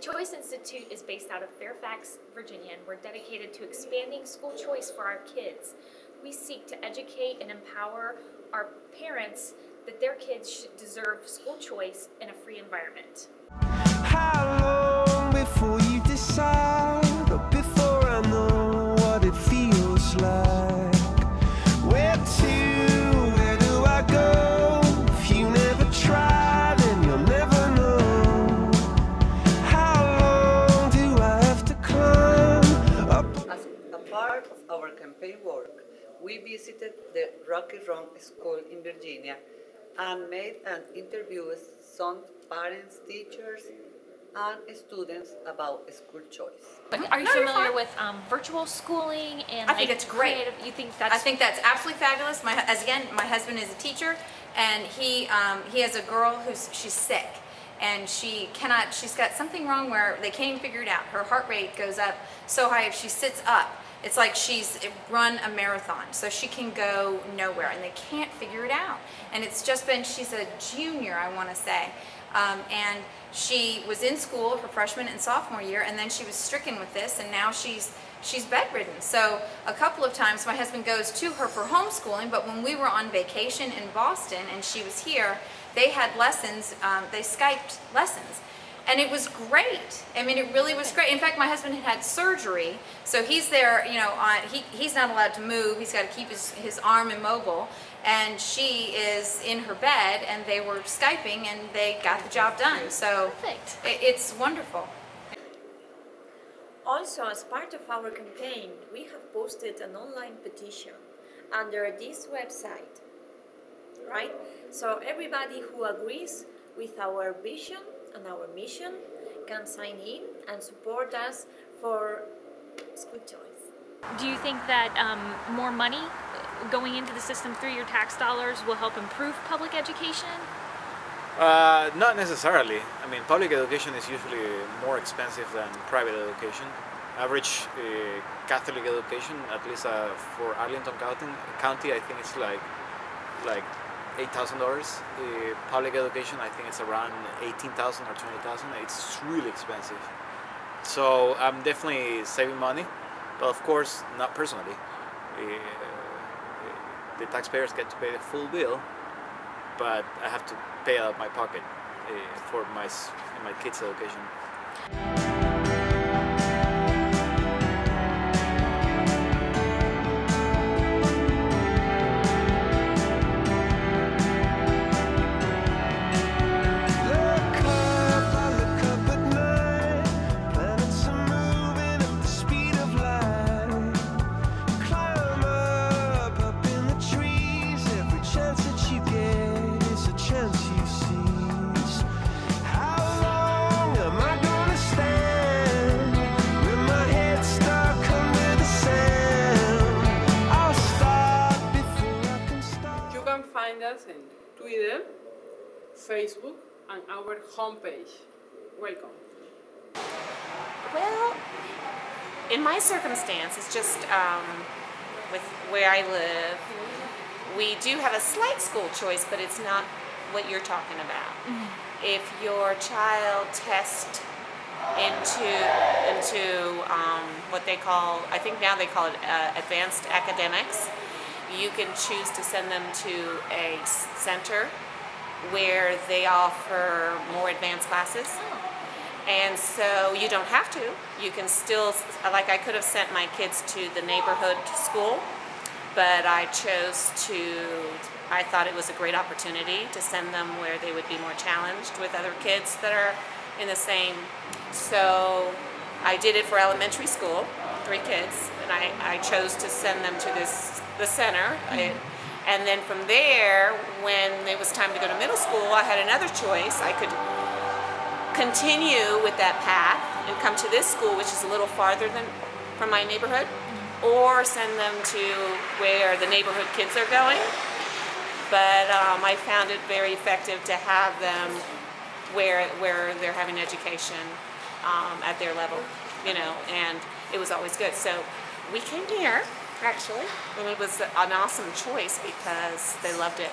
Choice Institute is based out of Fairfax, Virginia, and we're dedicated to expanding school choice for our kids. We seek to educate and empower our parents that their kids deserve school choice in a free environment. How long before you decide, or before I know what it feels like? Where to, where do I go? If you never try, then you'll never know. How long do I have to climb up? As a part of our campaign work, we visited the Rocky Run School in Virginia and made an interview with some parents, teachers, and students about school choice. Are you familiar with virtual schooling and I think it's great. You think that's? I think that's absolutely fabulous. My husband is a teacher, and he has a girl she's sick, and she's got something wrong where they can't even figure it out. Her heart rate goes up so high if she sits up. It's like she's run a marathon, so she can go nowhere, and they can't figure it out. And it's just been, she's a junior, I want to say, and she was in school her freshman and sophomore year, and then she was stricken with this, and now she's bedridden. So a couple of times my husband goes to her for homeschooling, but when we were on vacation in Boston and she was here, they had lessons, they Skyped lessons. And it was great. I mean, it really was great. In fact, my husband had surgery, so he's there, you know, he's not allowed to move. He's got to keep his arm immobile. And she is in her bed, and they were Skyping, and they got the job done. So perfect. It's wonderful. Also, as part of our campaign, we have posted an online petition under this website, right? So everybody who agrees with our vision and our mission can sign in and support us for school choice. Do you think that more money going into the system through your tax dollars will help improve public education? Not necessarily. I mean, public education is usually more expensive than private education. Average Catholic education, at least for Arlington County, I think it's like $8,000. Public education, I think it's around $18,000 or $20,000. It's really expensive. So I'm definitely saving money, but of course not personally. The taxpayers get to pay the full bill, but I have to pay out of my pocket for my kids' education. Us in Twitter, Facebook, and our homepage. Welcome. Well, in my circumstance, it's just with where I live, we do have a slight school choice, but it's not what you're talking about. If your child tests into what they call, I think now they call it advanced academics, you can choose to send them to a center where they offer more advanced classes. And so you don't have to. You can still, like I could have sent my kids to the neighborhood school, but I thought it was a great opportunity to send them where they would be more challenged with other kids that are in the same. So I did it for elementary school, 3 kids, and I chose to send them to the center. And then from there, when it was time to go to middle school, I had another choice. I could continue with that path and come to this school, which is a little farther from my neighborhood, or send them to where the neighborhood kids are going. But I found it very effective to have them where they're having education at their level, you know, and it was always good. So we came here, actually, and it was an awesome choice because they loved it.